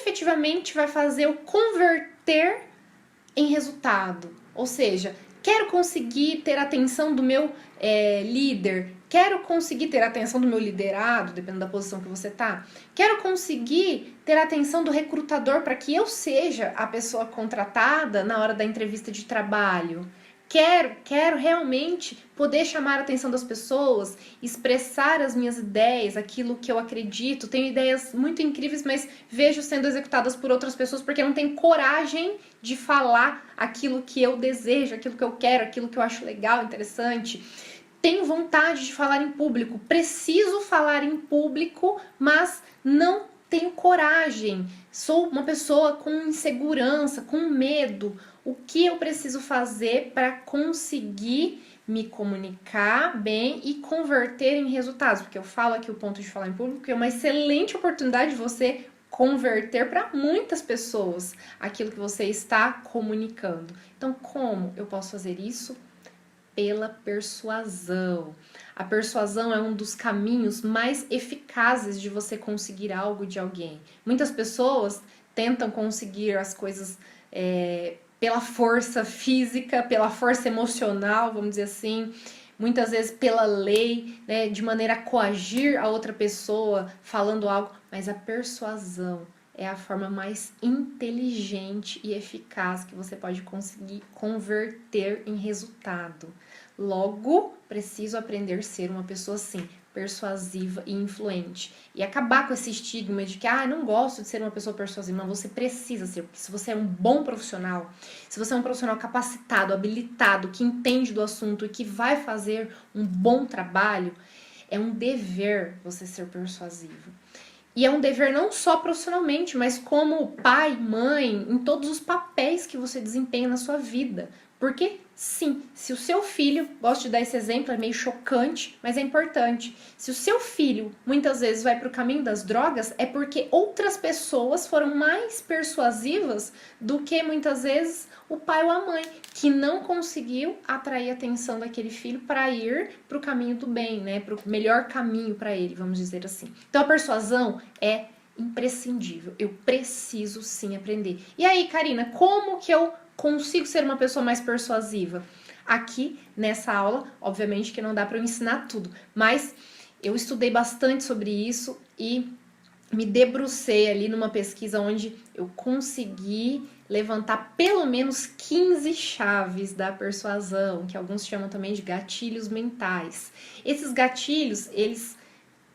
efetivamente vai fazer eu converter em resultado. Ou seja, quero conseguir ter a atenção do meu líder, quero conseguir ter a atenção do meu liderado, dependendo da posição que você tá, quero conseguir ter a atenção do recrutador para que eu seja a pessoa contratada na hora da entrevista de trabalho. Quero realmente poder chamar a atenção das pessoas, expressar as minhas ideias, aquilo que eu acredito. Tenho ideias muito incríveis, mas vejo sendo executadas por outras pessoas porque não tenho coragem de falar aquilo que eu desejo, aquilo que eu quero, aquilo que eu acho legal, interessante. Tenho vontade de falar em público, preciso falar em público, mas não tenho coragem. Sou uma pessoa com insegurança, com medo. O que eu preciso fazer para conseguir me comunicar bem e converter em resultados? Porque eu falo aqui o ponto de falar em público, é uma excelente oportunidade de você converter para muitas pessoas aquilo que você está comunicando. Então, como eu posso fazer isso? Pela persuasão. A persuasão é um dos caminhos mais eficazes de você conseguir algo de alguém. Muitas pessoas tentam conseguir as coisas pela força física, pela força emocional, vamos dizer assim, muitas vezes pela lei, né, de maneira a coagir a outra pessoa falando algo, mas a persuasão é a forma mais inteligente e eficaz que você pode conseguir converter em resultado. Logo, preciso aprender a ser uma pessoa assim, persuasiva e influente. E acabar com esse estigma de que, não gosto de ser uma pessoa persuasiva. Não, você precisa ser, porque se você é um bom profissional, se você é um profissional capacitado, habilitado, que entende do assunto e que vai fazer um bom trabalho, é um dever você ser persuasivo. E é um dever não só profissionalmente, mas como pai, mãe, em todos os papéis que você desempenha na sua vida. Porque, sim, se o seu filho, gosto de dar esse exemplo, é meio chocante, mas é importante. Se o seu filho, muitas vezes, vai para o caminho das drogas, é porque outras pessoas foram mais persuasivas do que, muitas vezes, o pai ou a mãe, que não conseguiu atrair a atenção daquele filho para ir para o caminho do bem, né? Para o melhor caminho para ele, vamos dizer assim. Então, a persuasão é imprescindível. Eu preciso, sim, aprender. E aí, Karina, como que eu consigo ser uma pessoa mais persuasiva? Aqui, nessa aula, obviamente que não dá para eu ensinar tudo, mas eu estudei bastante sobre isso e me debrucei ali numa pesquisa onde eu consegui levantar pelo menos 15 chaves da persuasão, que alguns chamam também de gatilhos mentais. Esses gatilhos, eles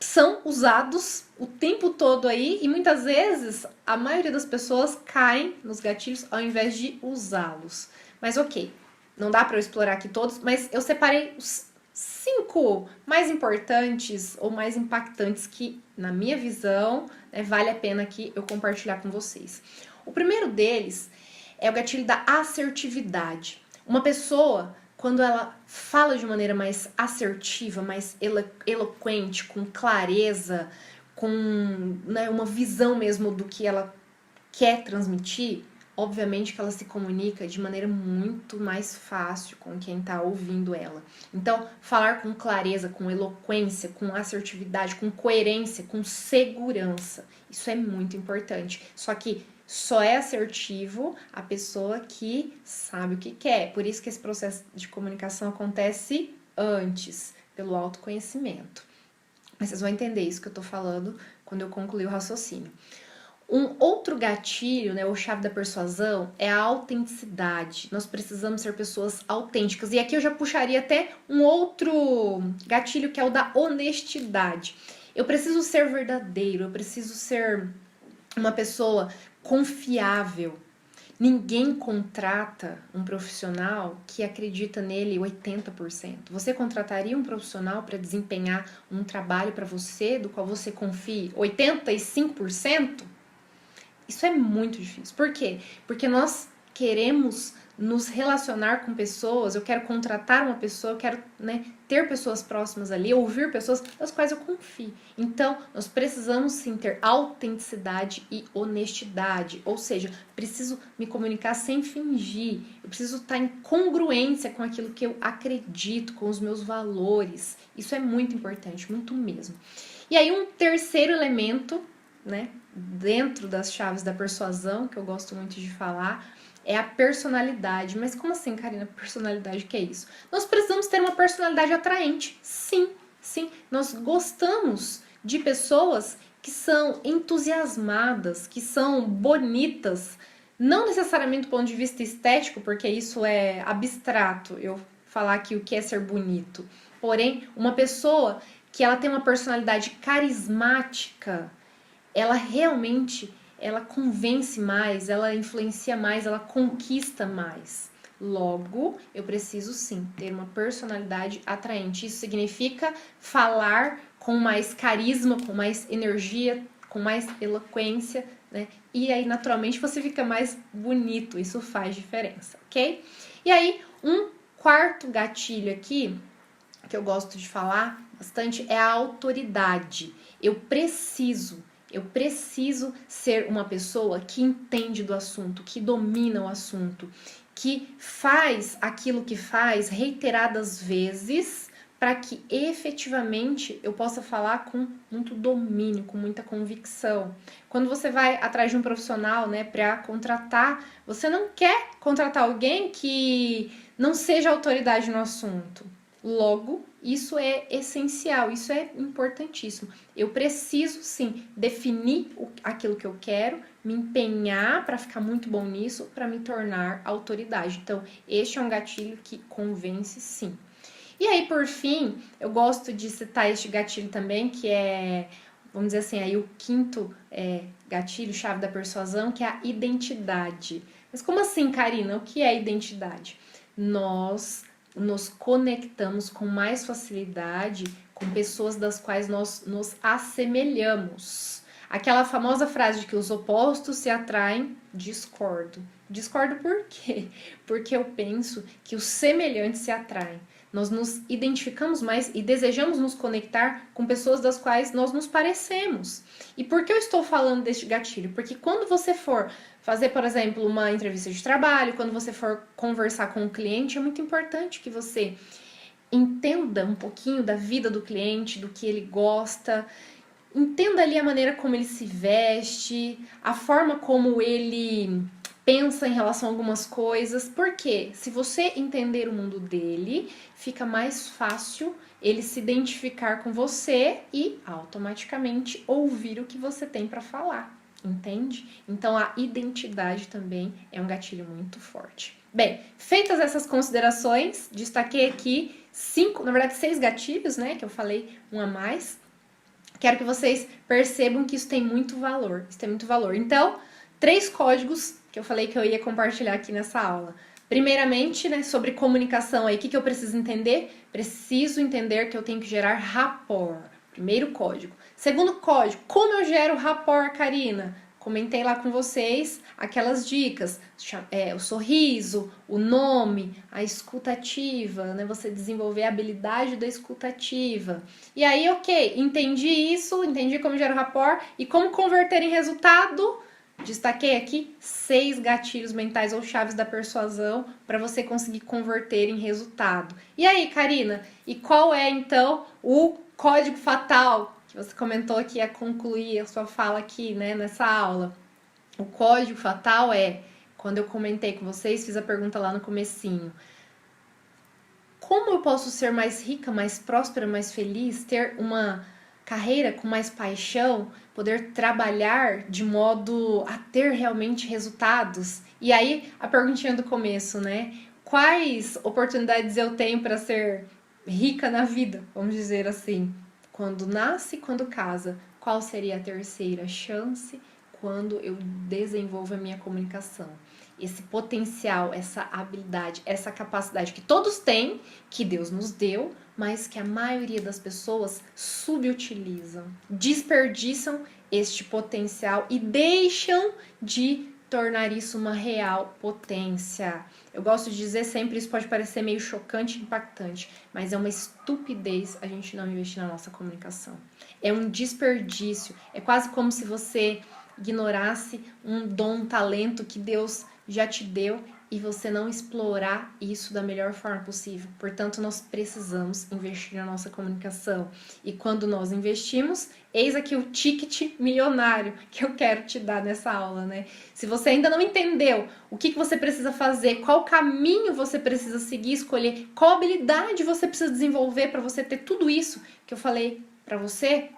são usados o tempo todo aí e muitas vezes a maioria das pessoas caem nos gatilhos ao invés de usá-los. Mas ok, não dá para eu explorar aqui todos, mas eu separei os 5 mais importantes ou mais impactantes que, na minha visão, vale a pena aqui eu compartilhar com vocês. O primeiro deles é o gatilho da assertividade. Uma pessoa, quando ela fala de maneira mais assertiva, mais eloquente, com clareza, com uma visão mesmo do que ela quer transmitir, obviamente que ela se comunica de maneira muito mais fácil com quem está ouvindo ela. Então, falar com clareza, com eloquência, com assertividade, com coerência, com segurança, isso é muito importante. Só que só é assertivo a pessoa que sabe o que quer. Por isso que esse processo de comunicação acontece antes, pelo autoconhecimento. Mas vocês vão entender isso que eu tô falando quando eu concluir o raciocínio. Um outro gatilho, ou chave da persuasão, é a autenticidade. Nós precisamos ser pessoas autênticas. E aqui eu já puxaria até um outro gatilho, que é o da honestidade. Eu preciso ser verdadeiro, eu preciso ser uma pessoa confiável. Ninguém contrata um profissional que acredita nele 80%. Você contrataria um profissional para desempenhar um trabalho para você, do qual você confie 85%? Isso é muito difícil. Por quê? Porque nós queremos nos relacionar com pessoas, eu quero contratar uma pessoa, eu quero ter pessoas próximas ali, ouvir pessoas das quais eu confio. Então, nós precisamos sim ter autenticidade e honestidade, ou seja, preciso me comunicar sem fingir, eu preciso estar em congruência com aquilo que eu acredito, com os meus valores. Isso é muito importante, muito mesmo. E aí um terceiro elemento né, dentro das chaves da persuasão, que eu gosto muito de falar, é a personalidade. Mas como assim, Karina, personalidade, o que é isso? Nós precisamos ter uma personalidade atraente. Sim, sim. Nós gostamos de pessoas que são entusiasmadas, que são bonitas, não necessariamente do ponto de vista estético, porque isso é abstrato, eu falar aqui o que é ser bonito. Porém, uma pessoa que ela tem uma personalidade carismática, ela realmente, ela convence mais, ela influencia mais, ela conquista mais. Logo, eu preciso sim ter uma personalidade atraente. Isso significa falar com mais carisma, com mais energia, com mais eloquência, né? E aí, naturalmente, você fica mais bonito. Isso faz diferença, ok? E aí, um quarto gatilho aqui, que eu gosto de falar bastante, é a autoridade. Eu preciso ser uma pessoa que entende do assunto, que domina o assunto, que faz aquilo que faz reiteradas vezes para que efetivamente eu possa falar com muito domínio, com muita convicção. Quando você vai atrás de um profissional, né, para contratar, você não quer contratar alguém que não seja autoridade no assunto. Logo, isso é essencial, isso é importantíssimo. Eu preciso, sim, definir aquilo que eu quero, me empenhar para ficar muito bom nisso, para me tornar autoridade. Então, este é um gatilho que convence, sim. E aí, por fim, eu gosto de citar este gatilho também, que é, vamos dizer assim, aí o quinto gatilho, chave da persuasão, que é a identidade. Mas como assim, Karina? O que é identidade? Nós nos conectamos com mais facilidade com pessoas das quais nós nos assemelhamos. Aquela famosa frase de que os opostos se atraem, discordo. Discordo por quê? Porque eu penso que os semelhantes se atraem. Nós nos identificamos mais e desejamos nos conectar com pessoas das quais nós nos parecemos. E por que eu estou falando deste gatilho? Porque quando você for fazer, por exemplo, uma entrevista de trabalho, quando você for conversar com um cliente, é muito importante que você entenda um pouquinho da vida do cliente, do que ele gosta, entenda ali a maneira como ele se veste, a forma como ele pensa em relação a algumas coisas, porque se você entender o mundo dele, fica mais fácil ele se identificar com você e automaticamente ouvir o que você tem para falar, entende? Então a identidade também é um gatilho muito forte. Bem, feitas essas considerações, destaquei aqui 6 gatilhos, né, que eu falei um a mais. Quero que vocês percebam que isso tem muito valor. Isso tem muito valor. Então, 3 códigos que eu falei que eu ia compartilhar aqui nessa aula. Primeiramente, né, sobre comunicação aí, o que eu preciso entender? Preciso entender que eu tenho que gerar rapport. Primeiro código. Segundo código, como eu gero rapport, Karina? Comentei lá com vocês aquelas dicas, o sorriso, o nome, a escutativa, né? Você desenvolver a habilidade da escutativa. E aí, ok, entendi isso, entendi como gerar rapport e como converter em resultado. Destaquei aqui 6 gatilhos mentais ou chaves da persuasão para você conseguir converter em resultado. E aí, Karina, e qual é então o código fatal que você comentou que ia concluir a sua fala aqui, né, nessa aula? O código fatal é, quando eu comentei com vocês, fiz a pergunta lá no comecinho, como eu posso ser mais rica, mais próspera, mais feliz, ter uma carreira com mais paixão, poder trabalhar de modo a ter realmente resultados? E aí, a perguntinha do começo, né? Quais oportunidades eu tenho para ser rica na vida, vamos dizer assim? Quando nasce e quando casa, qual seria a terceira chance quando eu desenvolvo a minha comunicação? Esse potencial, essa habilidade, essa capacidade que todos têm, que Deus nos deu, mas que a maioria das pessoas subutilizam, desperdiçam este potencial e deixam de tornar isso uma real potência. Eu gosto de dizer sempre, isso pode parecer meio chocante e impactante, mas é uma estupidez a gente não investir na nossa comunicação. É um desperdício, é quase como se você ignorasse um dom, um talento que Deus já te deu e você não explorar isso da melhor forma possível. Portanto, nós precisamos investir na nossa comunicação. E quando nós investimos, eis aqui o ticket milionário que eu quero te dar nessa aula, né? Se você ainda não entendeu o que você precisa fazer, qual caminho você precisa seguir, escolher, qual habilidade você precisa desenvolver para você ter tudo isso que eu falei para você,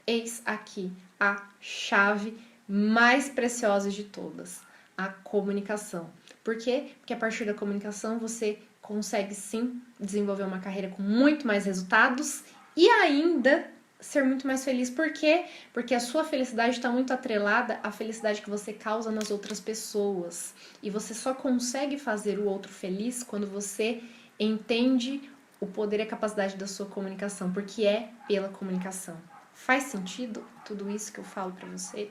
eis aqui a chave mais preciosa de todas, a comunicação. Por quê? Porque a partir da comunicação você consegue sim desenvolver uma carreira com muito mais resultados e ainda ser muito mais feliz. Por quê? Porque a sua felicidade está muito atrelada à felicidade que você causa nas outras pessoas. E você só consegue fazer o outro feliz quando você entende o poder e a capacidade da sua comunicação, porque é pela comunicação. Faz sentido tudo isso que eu falo para você?